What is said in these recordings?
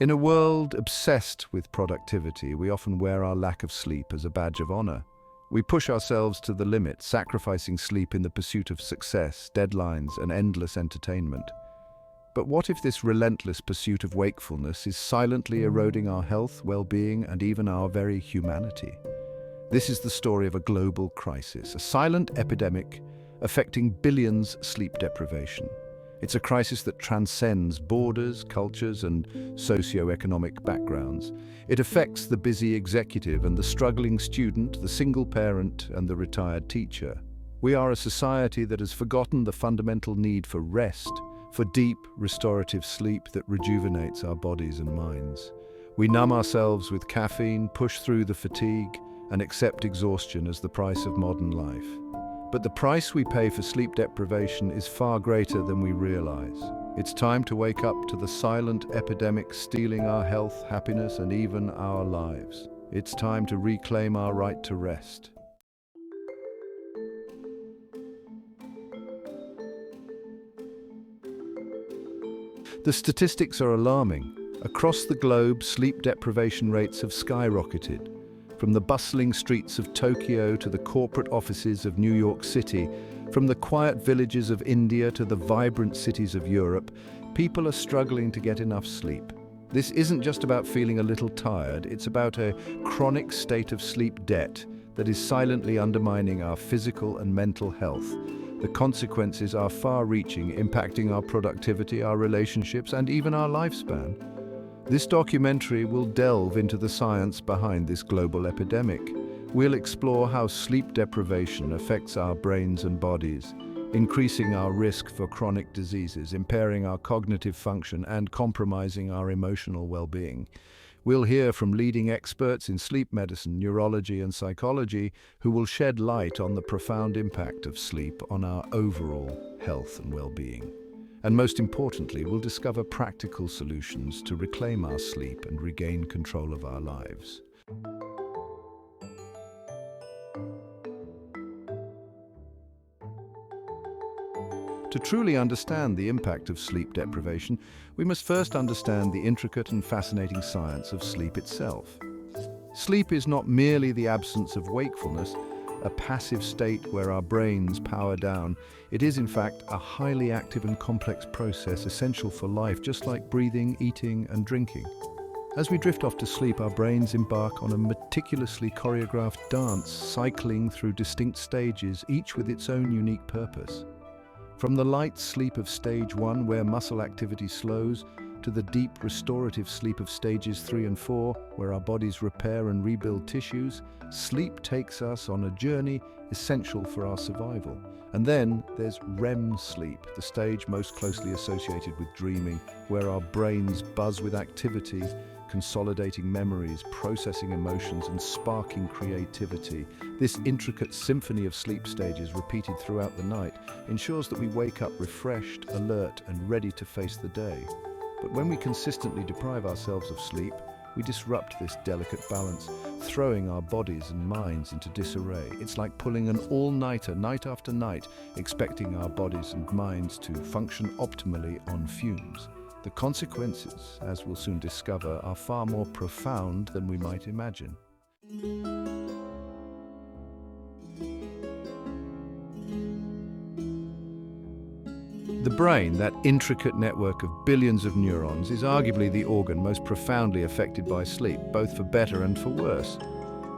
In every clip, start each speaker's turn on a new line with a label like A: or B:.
A: In a world obsessed with productivity, we often wear our lack of sleep as a badge of honor. We push ourselves to the limit, sacrificing sleep in the pursuit of success, deadlines, and endless entertainment. But what if this relentless pursuit of wakefulness is silently eroding our health, well-being, and even our very humanity? This is the story of a global crisis, a silent epidemic affecting billions. Sleep deprivation. It's a crisis that transcends borders, cultures, and socio-economic backgrounds. It affects the busy executive and the struggling student, the single parent and the retired teacher. We are a society that has forgotten the fundamental need for rest, for deep, restorative sleep that rejuvenates our bodies and minds. We numb ourselves with caffeine, push through the fatigue, and accept exhaustion as the price of modern life. But the price we pay for sleep deprivation is far greater than we realize. It's time to wake up to the silent epidemic stealing our health, happiness, and even our lives. It's time to reclaim our right to rest. The statistics are alarming. Across the globe, sleep deprivation rates have skyrocketed. From the bustling streets of Tokyo to the corporate offices of New York City, from the quiet villages of India to the vibrant cities of Europe, people are struggling to get enough sleep. This isn't just about feeling a little tired, it's about a chronic state of sleep debt that is silently undermining our physical and mental health. The consequences are far-reaching, impacting our productivity, our relationships, and even our lifespan. This documentary will delve into the science behind this global epidemic. We'll explore how sleep deprivation affects our brains and bodies, increasing our risk for chronic diseases, impairing our cognitive function, and compromising our emotional well-being. We'll hear from leading experts in sleep medicine, neurology, and psychology who will shed light on the profound impact of sleep on our overall health and well-being. And most importantly, we'll discover practical solutions to reclaim our sleep and regain control of our lives. To truly understand the impact of sleep deprivation, we must first understand the intricate and fascinating science of sleep itself. Sleep is not merely the absence of wakefulness, a passive state where our brains power down. It is, in fact, a highly active and complex process essential for life, just like breathing, eating, and drinking. As we drift off to sleep, our brains embark on a meticulously choreographed dance, cycling through distinct stages, each with its own unique purpose. From the light sleep of stage 1, where muscle activity slows, to the deep restorative sleep of stages 3 and 4, where our bodies repair and rebuild tissues, sleep takes us on a journey essential for our survival. And then there's REM sleep, the stage most closely associated with dreaming, where our brains buzz with activity, consolidating memories, processing emotions, and sparking creativity. This intricate symphony of sleep stages repeated throughout the night ensures that we wake up refreshed, alert, and ready to face the day. But when we consistently deprive ourselves of sleep, we disrupt this delicate balance, throwing our bodies and minds into disarray. It's like pulling an all-nighter night after night, expecting our bodies and minds to function optimally on fumes. The consequences, as we'll soon discover, are far more profound than we might imagine. The brain, that intricate network of billions of neurons, is arguably the organ most profoundly affected by sleep, both for better and for worse.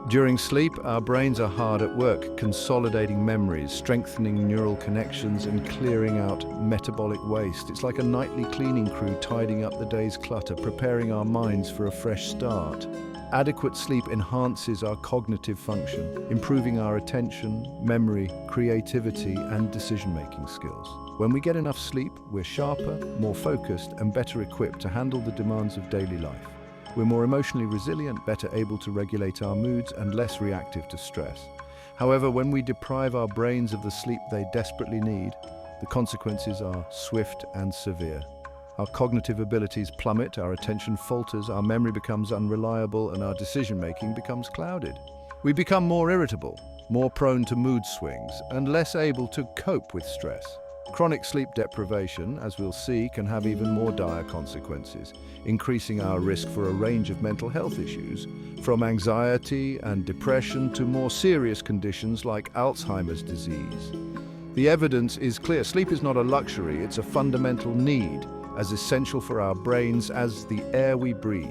A: During sleep, our brains are hard at work, consolidating memories, strengthening neural connections, and clearing out metabolic waste. It's like a nightly cleaning crew tidying up the day's clutter, preparing our minds for a fresh start. Adequate sleep enhances our cognitive function, improving our attention, memory, creativity, and decision-making skills. When we get enough sleep, we're sharper, more focused, and better equipped to handle the demands of daily life. We're more emotionally resilient, better able to regulate our moods, and less reactive to stress. However, when we deprive our brains of the sleep they desperately need, the consequences are swift and severe. Our cognitive abilities plummet, our attention falters, our memory becomes unreliable, and our decision-making becomes clouded. We become more irritable, more prone to mood swings, and less able to cope with stress. Chronic sleep deprivation, as we'll see, can have even more dire consequences, increasing our risk for a range of mental health issues, from anxiety and depression to more serious conditions like Alzheimer's disease. The evidence is clear. Sleep is not a luxury, it's a fundamental need, as essential for our brains as the air we breathe.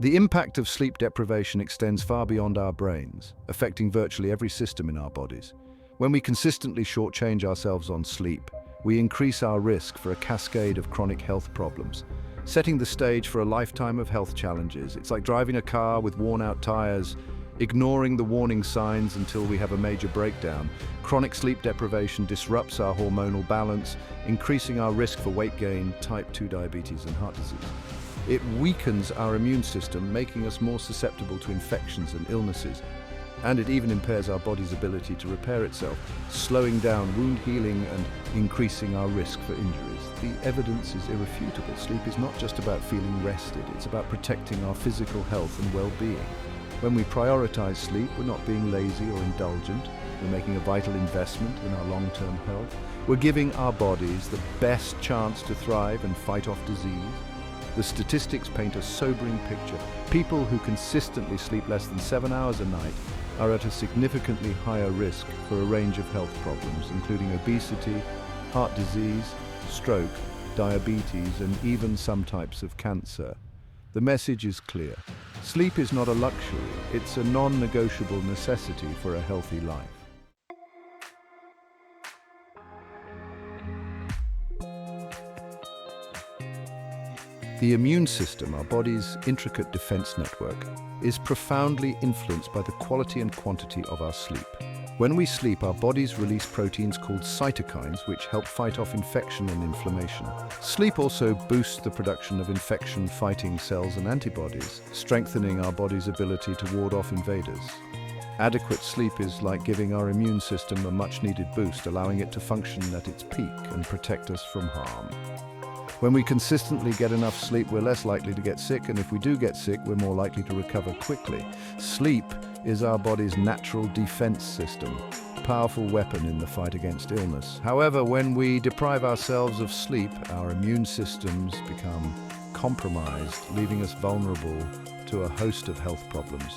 A: The impact of sleep deprivation extends far beyond our brains, affecting virtually every system in our bodies. When we consistently shortchange ourselves on sleep, we increase our risk for a cascade of chronic health problems, setting the stage for a lifetime of health challenges. It's like driving a car with worn-out tires, ignoring the warning signs until we have a major breakdown. Chronic sleep deprivation disrupts our hormonal balance, increasing our risk for weight gain, type 2 diabetes, and heart disease. It weakens our immune system, making us more susceptible to infections and illnesses. And it even impairs our body's ability to repair itself, slowing down wound healing and increasing our risk for injuries. The evidence is irrefutable. Sleep is not just about feeling rested, it's about protecting our physical health and well-being. When we prioritize sleep, we're not being lazy or indulgent. We're making a vital investment in our long-term health. We're giving our bodies the best chance to thrive and fight off disease. The statistics paint a sobering picture. People who consistently sleep less than 7 hours a night are at a significantly higher risk for a range of health problems, including obesity, heart disease, stroke, diabetes, and even some types of cancer. The message is clear. Sleep is not a luxury, it's a non-negotiable necessity for a healthy life. The immune system, our body's intricate defense network, is profoundly influenced by the quality and quantity of our sleep. When we sleep, our bodies release proteins called cytokines, which help fight off infection and inflammation. Sleep also boosts the production of infection-fighting cells and antibodies, strengthening our body's ability to ward off invaders. Adequate sleep is like giving our immune system a much-needed boost, allowing it to function at its peak and protect us from harm. When we consistently get enough sleep, we're less likely to get sick, and if we do get sick, we're more likely to recover quickly. Sleep is our body's natural defense system, a powerful weapon in the fight against illness. However, when we deprive ourselves of sleep, our immune systems become compromised, leaving us vulnerable to a host of health problems.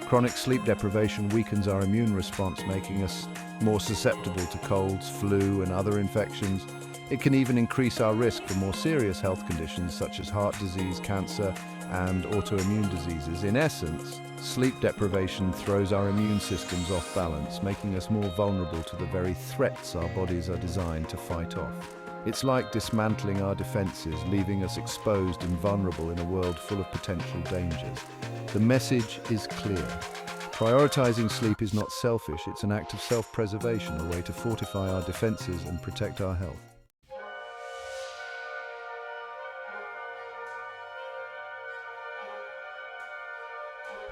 A: Chronic sleep deprivation weakens our immune response, making us more susceptible to colds, flu, and other infections. It can even increase our risk for more serious health conditions such as heart disease, cancer, and autoimmune diseases. In essence, sleep deprivation throws our immune systems off balance, making us more vulnerable to the very threats our bodies are designed to fight off. It's like dismantling our defenses, leaving us exposed and vulnerable in a world full of potential dangers. The message is clear. Prioritizing sleep is not selfish, it's an act of self-preservation, a way to fortify our defenses and protect our health.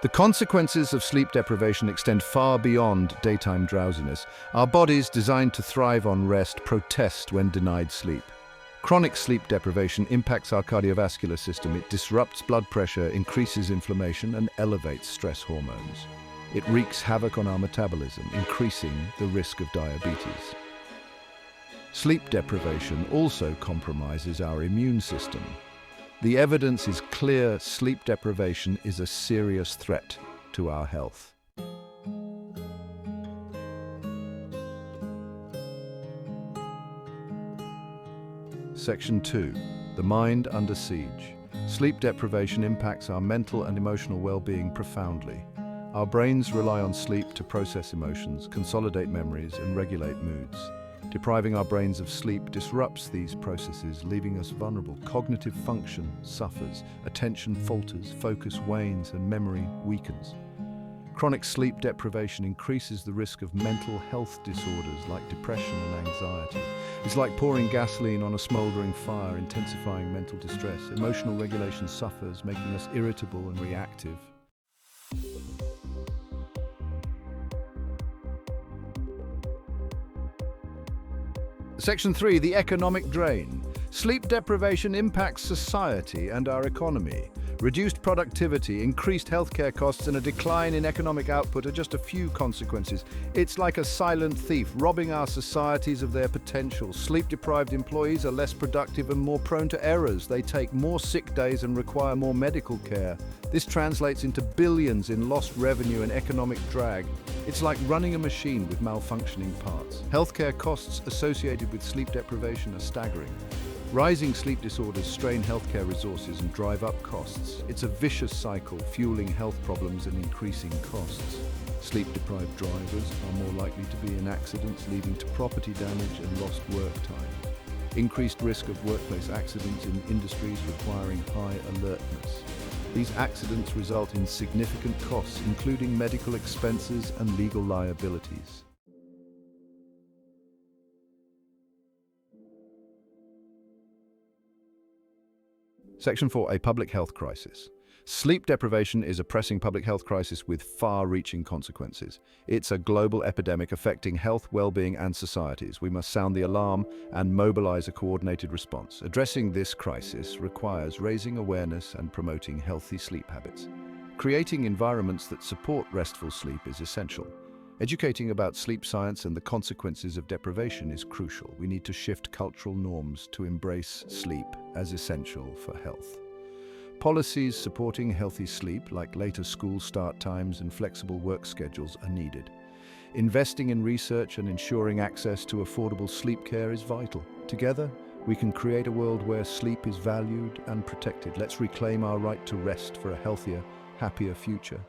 A: The consequences of sleep deprivation extend far beyond daytime drowsiness. Our bodies, designed to thrive on rest, protest when denied sleep. Chronic sleep deprivation impacts our cardiovascular system. It disrupts blood pressure, increases inflammation, and elevates stress hormones. It wreaks havoc on our metabolism, increasing the risk of diabetes. Sleep deprivation also compromises our immune system. The evidence is clear: sleep deprivation is a serious threat to our health. Section 2. The mind under siege. Sleep deprivation impacts our mental and emotional well-being profoundly. Our brains rely on sleep to process emotions, consolidate memories, and regulate moods. Depriving our brains of sleep disrupts these processes, leaving us vulnerable. Cognitive function suffers, attention falters, focus wanes, and memory weakens. Chronic sleep deprivation increases the risk of mental health disorders like depression and anxiety. It's like pouring gasoline on a smoldering fire, intensifying mental distress. Emotional regulation suffers, making us irritable and reactive. Section 3. The economic drain. Sleep deprivation impacts society and our economy. Reduced productivity, increased healthcare costs, and a decline in economic output are just a few consequences. It's like a silent thief, robbing our societies of their potential. Sleep-deprived employees are less productive and more prone to errors. They take more sick days and require more medical care. This translates into billions in lost revenue and economic drag. It's like running a machine with malfunctioning parts. Healthcare costs associated with sleep deprivation are staggering. Rising sleep disorders strain healthcare resources and drive up costs. It's a vicious cycle, fueling health problems and increasing costs. Sleep-deprived drivers are more likely to be in accidents, leading to property damage and lost work time. Increased risk of workplace accidents in industries requiring high alertness. These accidents result in significant costs, including medical expenses and legal liabilities. Section 4. A public health crisis. Sleep deprivation is a pressing public health crisis with far-reaching consequences. It's a global epidemic affecting health, well-being, and societies. We must sound the alarm and mobilize a coordinated response. Addressing this crisis requires raising awareness and promoting healthy sleep habits. Creating environments that support restful sleep is essential. Educating about sleep science and the consequences of deprivation is crucial. We need to shift cultural norms to embrace sleep as essential for health. Policies supporting healthy sleep, like later school start times and flexible work schedules, are needed. Investing in research and ensuring access to affordable sleep care is vital. Together, we can create a world where sleep is valued and protected. Let's reclaim our right to rest for a healthier, happier future.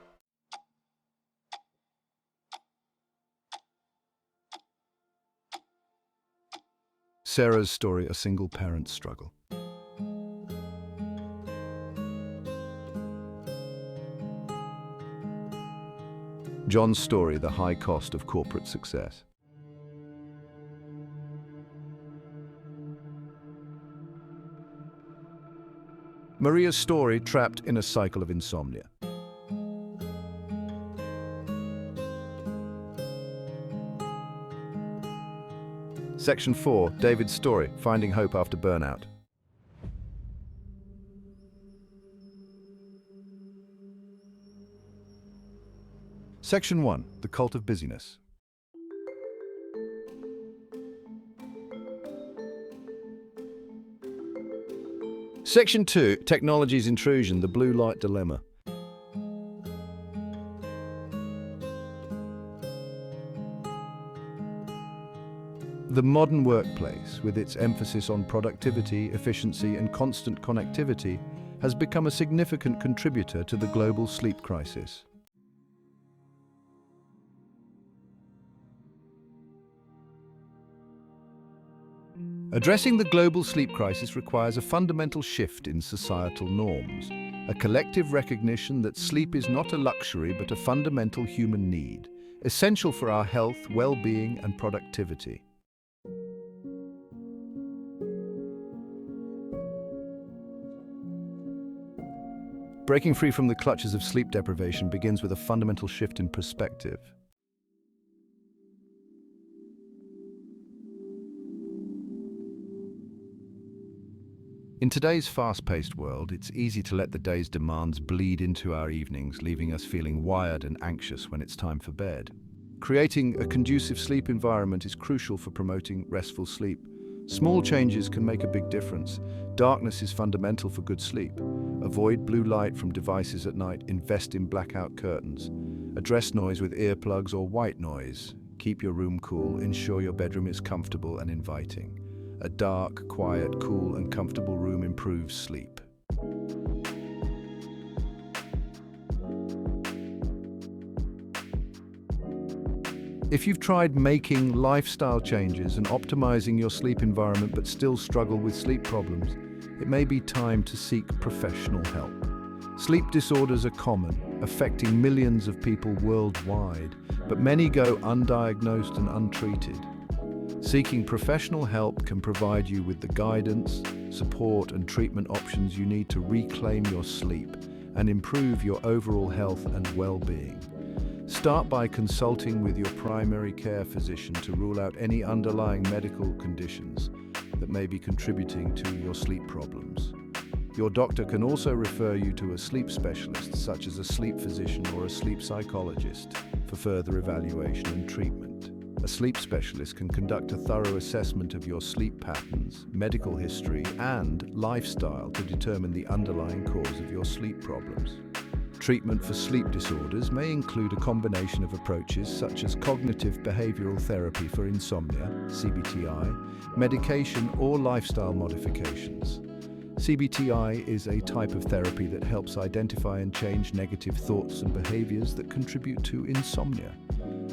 A: Sarah's story, a single parent's struggle. John's story, the high cost of corporate success. Maria's story, trapped in a cycle of insomnia. Section 4. David's story, finding hope after burnout. Section 1. The cult of busyness. Section 2. Technology's intrusion, the blue light dilemma. The modern workplace, with its emphasis on productivity, efficiency, and constant connectivity, has become a significant contributor to the global sleep crisis. Addressing the global sleep crisis requires a fundamental shift in societal norms, a collective recognition that sleep is not a luxury but a fundamental human need, essential for our health, well-being, and productivity. Breaking free from the clutches of sleep deprivation begins with a fundamental shift in perspective. In today's fast-paced world, it's easy to let the day's demands bleed into our evenings, leaving us feeling wired and anxious when it's time for bed. Creating a conducive sleep environment is crucial for promoting restful sleep. Small changes can make a big difference. Darkness is fundamental for good sleep. Avoid blue light from devices at night. Invest in blackout curtains. Address noise with earplugs or white noise. Keep your room cool. Ensure your bedroom is comfortable and inviting. A dark, quiet, cool, and comfortable room improves sleep. If you've tried making lifestyle changes and optimizing your sleep environment but still struggle with sleep problems, it may be time to seek professional help. Sleep disorders are common, affecting millions of people worldwide, but many go undiagnosed and untreated. Seeking professional help can provide you with the guidance, support, and treatment options you need to reclaim your sleep and improve your overall health and well-being. Start by consulting with your primary care physician to rule out any underlying medical conditions that may be contributing to your sleep problems. Your doctor can also refer you to a sleep specialist, such as a sleep physician or a sleep psychologist, for further evaluation and treatment. A sleep specialist can conduct a thorough assessment of your sleep patterns, medical history, and lifestyle to determine the underlying cause of your sleep problems. Treatment for sleep disorders may include a combination of approaches such as cognitive behavioral therapy for insomnia, CBTI, medication, or lifestyle modifications. CBTI is a type of therapy that helps identify and change negative thoughts and behaviors that contribute to insomnia.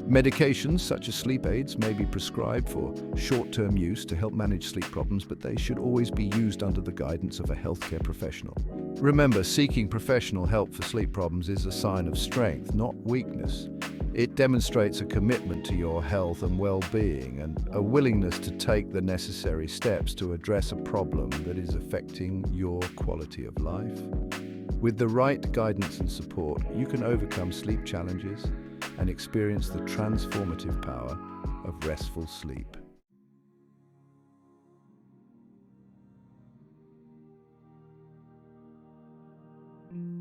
A: Medications such as sleep aids may be prescribed for short-term use to help manage sleep problems, but they should always be used under the guidance of a healthcare professional. Remember, seeking professional help for sleep problems is a sign of strength, not weakness. It demonstrates a commitment to your health and well-being and a willingness to take the necessary steps to address a problem that is affecting your quality of life. With the right guidance and support, you can overcome sleep challenges and experience the transformative power of restful sleep.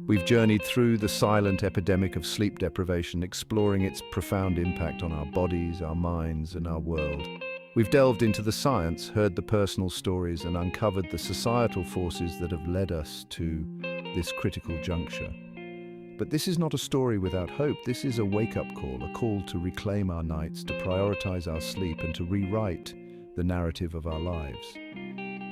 A: We've journeyed through the silent epidemic of sleep deprivation, exploring its profound impact on our bodies, our minds, and our world. We've delved into the science, heard the personal stories, and uncovered the societal forces that have led us to this critical juncture. But this is not a story without hope. This is a wake-up call, a call to reclaim our nights, to prioritize our sleep, and to rewrite the narrative of our lives.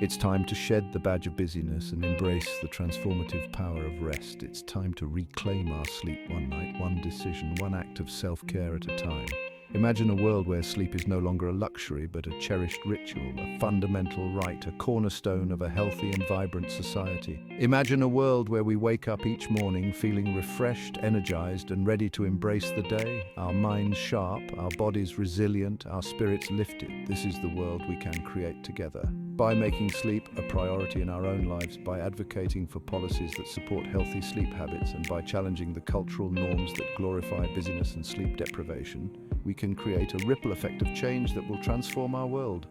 A: It's time to shed the badge of busyness and embrace the transformative power of rest. It's time to reclaim our sleep one night, one decision, one act of self-care at a time. Imagine a world where sleep is no longer a luxury, but a cherished ritual, a fundamental right, a cornerstone of a healthy and vibrant society. Imagine a world where we wake up each morning feeling refreshed, energized, and ready to embrace the day, our minds sharp, our bodies resilient, our spirits lifted. This is the world we can create together. By making sleep a priority in our own lives, by advocating for policies that support healthy sleep habits, and by challenging the cultural norms that glorify busyness and sleep deprivation, we can create a ripple effect of change that will transform our world,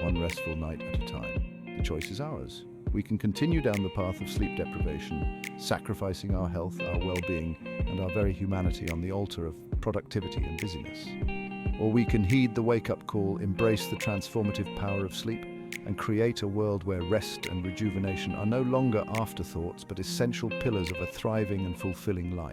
A: one restful night at a time. The choice is ours. We can continue down the path of sleep deprivation, sacrificing our health, our well-being, and our very humanity on the altar of productivity and busyness. Or we can heed the wake-up call, embrace the transformative power of sleep, and create a world where rest and rejuvenation are no longer afterthoughts but essential pillars of a thriving and fulfilling life.